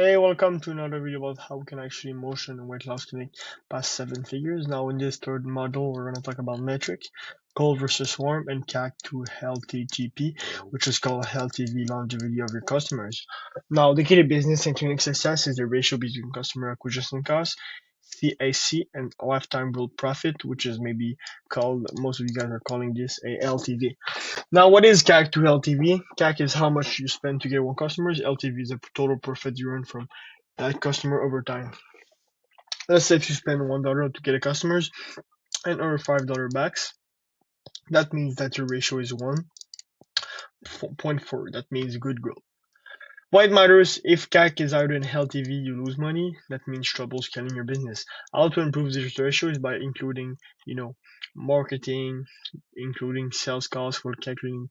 Hey, welcome to another video about how we can actually motion and weight loss clinic past 7 figures. Now, in this third module, we're going to talk about metric, cold versus warm, and CAC to healthy GP, which is called healthy V longevity of your customers. Now, the key to business and clinic success is the ratio between customer acquisition cost, CAC, and lifetime growth profit, which is maybe called, most of you guys are calling this a LTV. Now, what is CAC to LTV? CAC is how much you spend to get one customer. LTV is the total profit you earn from that customer over time. Let's say if you spend $1 to get a customer and earn $5 backs, that means that your ratio is 1.4. That means good growth. Why it matters, if CAC is higher than LTV, you lose money. That means trouble scaling your business. How to improve this ratio is by including, marketing, including sales costs for calculating.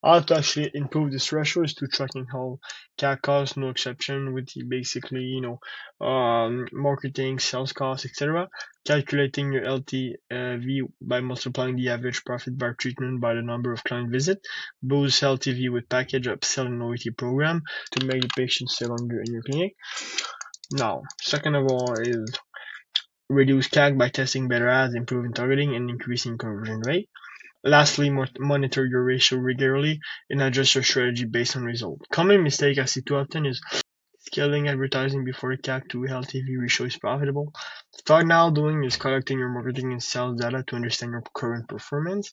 How to actually improve this ratio is to tracking how CAC costs, no exception, with basically, marketing, sales costs, etc. Calculating your LTV by multiplying the average profit by treatment by the number of client visits. Boost LTV with package, upsell, and loyalty program to make the patient stay longer in your clinic. Now, second of all is reduce CAC by testing better ads, improving targeting, and increasing conversion rate. Lastly, monitor your ratio regularly and adjust your strategy based on results. Common mistake I see too often is scaling advertising before the CAC to LTV ratio is profitable. Start now doing is collecting your marketing and sales data to understand your current performance.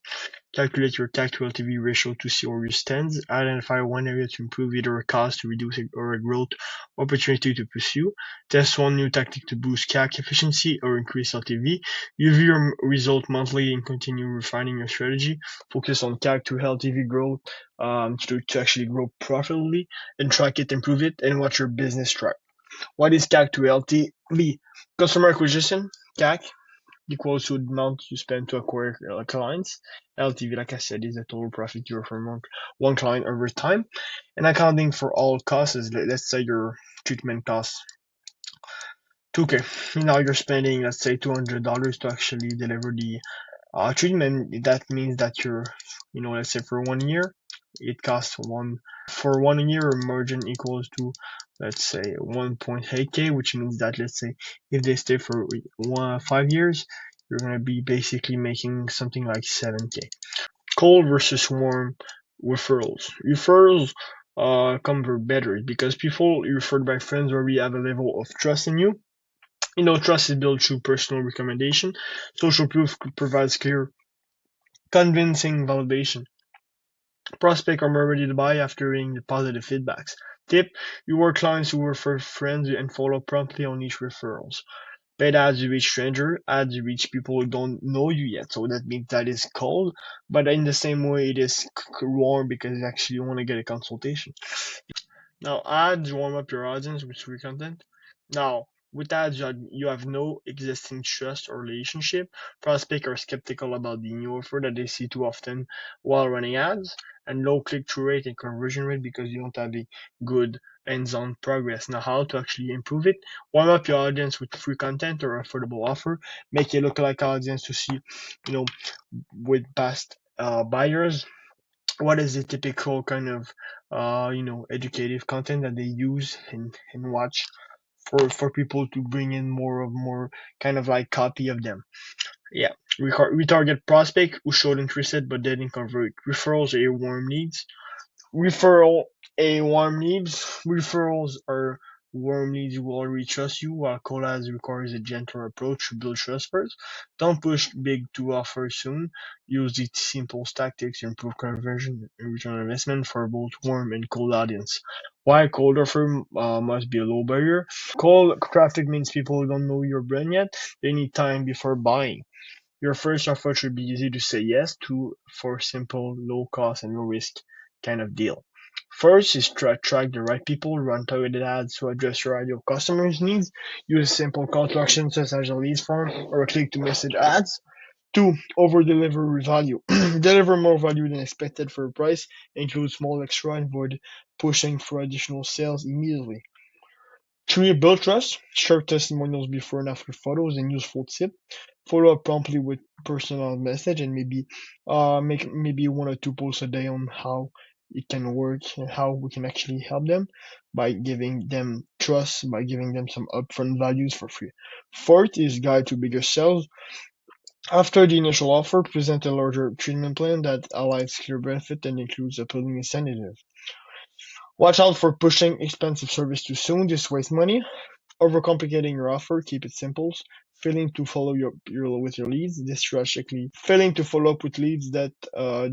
Calculate your CAC to LTV ratio to see where you stand. Identify one area to improve, either a cost to reduce it or a growth opportunity to pursue. Test one new tactic to boost CAC efficiency or increase LTV. Review your result monthly and continue refining your strategy. Focus on CAC to LTV growth to actually grow profitably, and track it, improve it, and watch your business track. What is CAC to LTV? Customer acquisition, CAC, equals to the amount you spend to acquire clients. LTV, like I said, is the total profit you earn from one client over time. And accounting for all costs is, let's say your treatment costs 2K. Now you're spending, let's say, $200 to actually deliver the treatment. That means that let's say for 1 year, it costs for 1 year, margin equals to, let's say, 1.8K, which means that, let's say, if they stay for 5 years, you're going to be basically making something like 7K. Cold versus warm referrals. Referrals come better because people referred by friends where we have a level of trust in you. Trust is built through personal recommendation. Social proof provides clear, convincing validation. Prospects are more ready to buy after hearing the positive feedbacks. Tip: reward clients who refer friends and follow promptly on each referrals. Paid ads you reach stranger, ads you reach people who don't know you yet. So that means that is cold, but in the same way it is warm because you actually want to get a consultation. Now, ads warm up your audience with free content. Now, with ads, you have no existing trust or relationship. Prospects are skeptical about the new offer that they see too often while running ads, and low click-through rate and conversion rate because you don't have a good hands-on progress. Now, how to actually improve it? Warm up your audience with free content or affordable offer. Make a lookalike audience to see, with past buyers, what is the typical kind of educative content that they use and watch for people to bring in more kind of like copy of them. Yeah, we target prospect who showed interested but didn't convert. Referrals are warm leads. Referrals are warm leads who already trust you, while cold ads requires a gentler approach to build trust first. Don't push big to offer soon. Use the simple tactics to improve conversion and return on investment for both warm and cold audience. Why cold offer must be a low barrier? Cold traffic means people who don't know your brand yet. They need time before buying. Your first offer should be easy to say yes to for simple, low cost, and low risk kind of deal. First is to attract the right people, run targeted ads to address your ideal customers' needs, use simple call to action such as a lead form or a click to message ads. Two, over deliver with value. Deliver more value than expected for a price, include small extra and avoid pushing for additional sales immediately. 3. Build trust. Share testimonials before and after photos and useful tip. Follow up promptly with personal message and make maybe 1 or 2 posts a day on how it can work and how we can actually help them by giving them trust, by giving them some upfront values for free. Fourth is guide to bigger sales. After the initial offer, present a larger treatment plan that outlines clear benefit and includes appealing incentive. Watch out for pushing expensive service too soon. This wastes money. Overcomplicating your offer, keep it simple. Failing to follow with your leads, failing to follow up with leads that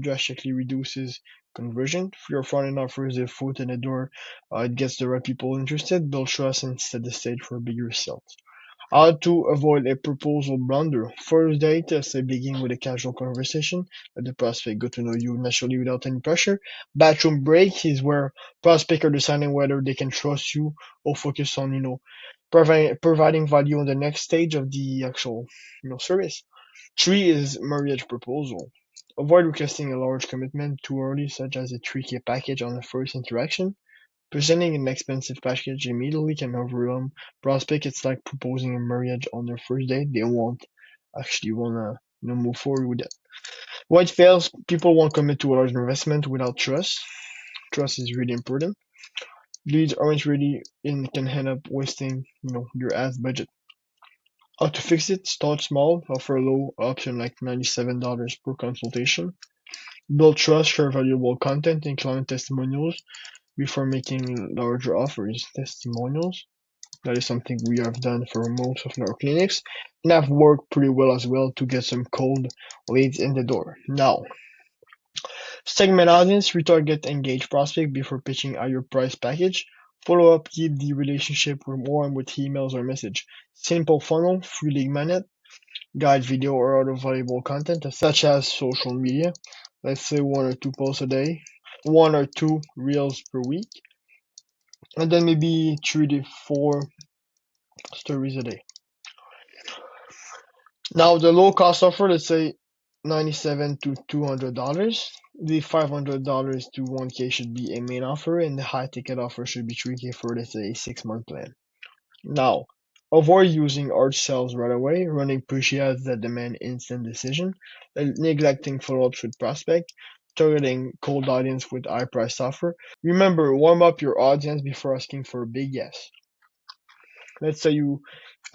drastically reduces conversion. For your front end offer is a foot in the door. It gets the right people interested, build trust, and set the stage for bigger sales. How to avoid a proposal blunder. First date, say begin with a casual conversation. Let the prospect get to know you naturally without any pressure. Bathroom break is where prospects are deciding whether they can trust you or focus on, providing value on the next stage of the actual, service. 3 is marriage proposal. Avoid requesting a large commitment too early, such as a 3K package on the first interaction. Presenting an expensive package immediately can overwhelm prospects. It's like proposing a marriage on their first date. They won't actually wanna move forward with that. What fails, people won't commit to a large investment without trust. Trust is really important. Leads aren't ready and can end up wasting your ads budget. How to fix it? Start small, offer a low option like $97 per consultation. Build trust, share valuable content and client testimonials before making larger offers. Testimonials. That is something we have done for most of our clinics and have worked pretty well as well to get some cold leads in the door. Now, segment audience, retarget engaged prospect before pitching a your price package. Follow up, keep the relationship warm with emails or message. Simple funnel, free lead magnet, guide video or other valuable content such as social media. Let's say 1 or 2 posts a day, 1 or 2 reels per week, and then maybe 3 to 4 stories a day. Now the low cost offer, let's say $97 to $200. The $500 to $1K should be a main offer, and the high ticket offer should be $3K for, let's say, a 6-month plan. Now, avoid using hard sales right away, running pushy ads that demand instant decision, neglecting follow-ups with prospect, targeting cold audience with high price offer. Remember, warm up your audience before asking for a big yes. Let's say you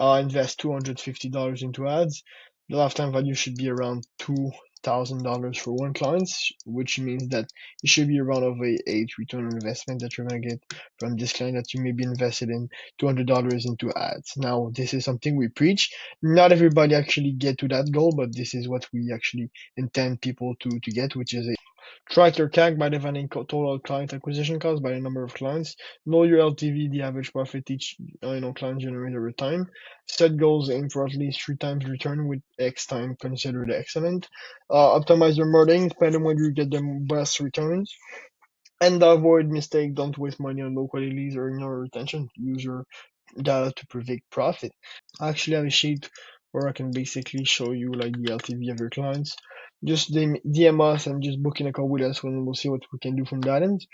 invest $250 into ads. The lifetime value should be around $2,000 for one client, which means that it should be around of a return on investment that you're gonna get from this client that you maybe invested in $200 into ads. Now, this is something we preach. Not everybody actually get to that goal, but this is what we actually intend people to get, which is a track your CAC by dividing total client acquisition cost by the number of clients. Know your LTV, the average profit each client generates over time. Set goals, aim for at least 3 times return with X time considered excellent. Optimize your marketing, spend them when you get the best returns. And avoid mistake. Don't waste money on low quality leads or ignore retention. Use your data to predict profit. I actually have a sheet where I can basically show you like the LTV of your clients. Just DM us and just book in a call with us and we'll see what we can do from that end.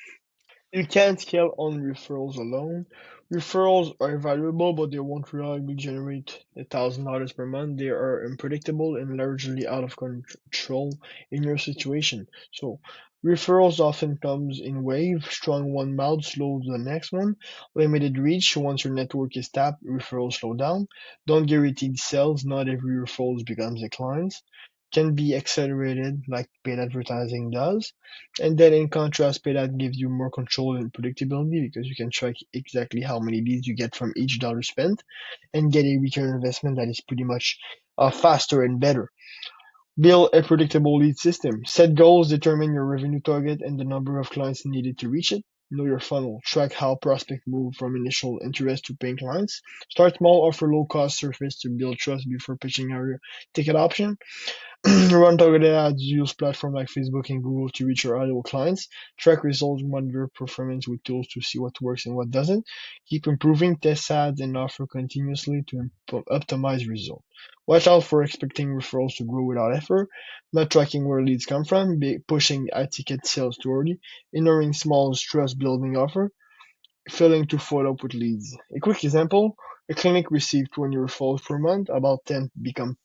You can't scale on referrals alone. Referrals are valuable, but they won't reliably generate $1,000 per month. They are unpredictable and largely out of control in your situation. So referrals often comes in waves. Strong one mouth slows the next one. Limited reach. Once your network is tapped, referrals slow down. Don't guarantee sales. Not every referral becomes a client. Can be accelerated like paid advertising does. And then in contrast, paid ad gives you more control and predictability because you can track exactly how many leads you get from each dollar spent and get a return on investment that is pretty much faster and better. Build a predictable lead system. Set goals, determine your revenue target and the number of clients needed to reach it. Know your funnel. Track how prospects move from initial interest to paying clients. Start small, offer low cost service to build trust before pitching our ticket option. Run targeted ads, use platforms like Facebook and Google to reach your ideal clients. Track results, monitor performance with tools to see what works and what doesn't. Keep improving, test ads, and offer continuously to optimize results. Watch out for expecting referrals to grow without effort, not tracking where leads come from, pushing high ticket sales too early, ignoring small trust building offer. failing to follow up with leads. A quick example: a clinic received 20 referrals per month, about 10 become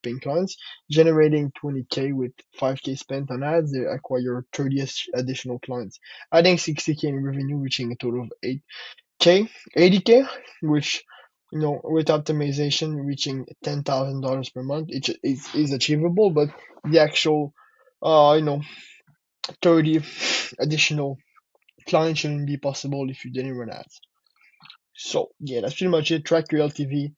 paying clients, generating 20K with 5K spent on ads. They acquire 30 additional clients, adding 60K in revenue, reaching a total of 8K, 80K, which with optimization reaching $10,000 per month, it is achievable. But the actual, 30 additional clients shouldn't be possible if you didn't run ads. So yeah, that's pretty much it. Track your LTV.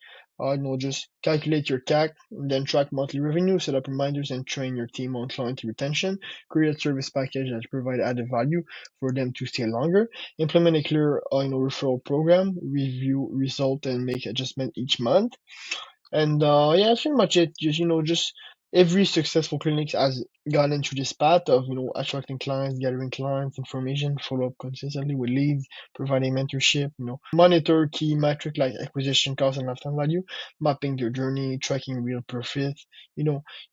Just calculate your CAC, and then track monthly revenue, set up reminders, and train your team on client retention. Create a service package that provide added value for them to stay longer. Implement a clear, referral program. Review result and make adjustment each month. And yeah, that's pretty much it. Just every successful clinic has gone through this path of attracting clients, gathering clients, information, follow up consistently with leads, providing mentorship. Monitor key metric like acquisition cost and lifetime value, mapping their journey, tracking real profits.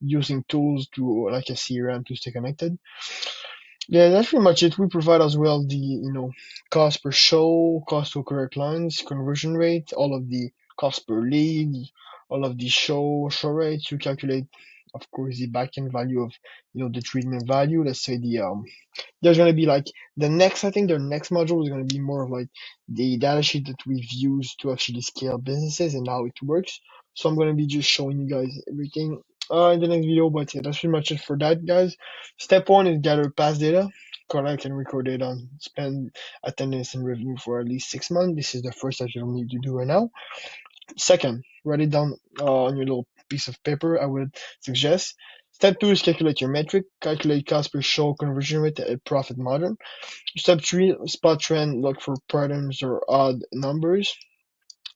Using tools to like a CRM to stay connected. Yeah, that's pretty much it. We provide as well the, cost per show, cost to acquire clients, conversion rate, all of the cost per lead, all of the show rates to calculate, of course, the backend value of, the treatment value. Let's say there's going to be like I think the next module is going to be more of like the data sheet that we've used to actually scale businesses and how it works. So I'm going to be just showing you guys everything in the next video. But yeah, that's pretty much it for that, guys. Step one is gather past data, collect and record data, and spend attendance and revenue for at least 6 months. This is the first that you'll need to do right now. Second, write it down on your little piece of paper, I would suggest. Step two is calculate your metric, calculate cost per show, conversion rate, and profit margin. Step three, spot trend, look for patterns or odd numbers.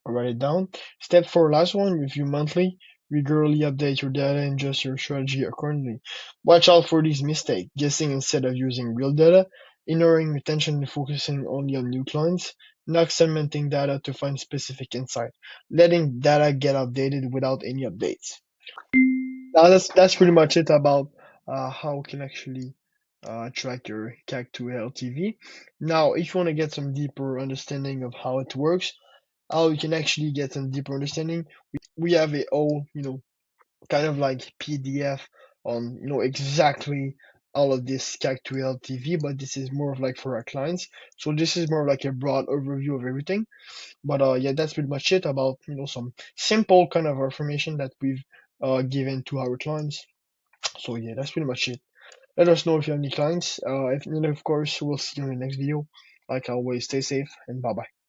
I'll write it down. Step four, last one, review monthly. Regularly update your data and adjust your strategy accordingly. Watch out for these mistakes, guessing instead of using real data, ignoring retention and focusing only on new clients, not segmenting data to find specific insight, letting data get updated without any updates. Now that's pretty much it about how we can actually track your CAC to LTV. Now, if you want to get some deeper understanding of how it works, how you can actually get some deeper understanding, we have a whole, kind of like PDF on, exactly all of this CAC to LTV, but this is more of like for our clients. So this is more like a broad overview of everything. But yeah, that's pretty much it about, some simple kind of information that we've given to our clients. So yeah, that's pretty much it. Let us know if you have any clients. If, of course, we'll see you in the next video. Like always, stay safe and bye bye.